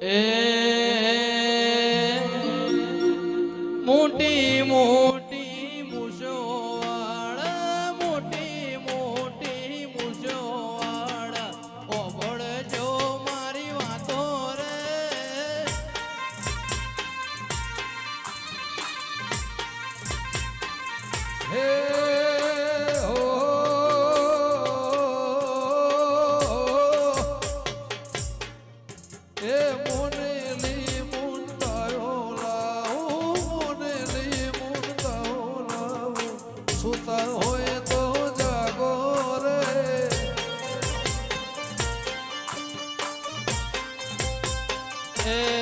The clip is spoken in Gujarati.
એ મોટી મોટી મુસોવાળા મોટી મોટી મુસોવાળા ઓભળજો મારી વાતો રે હે હોય તો જાગો રે એ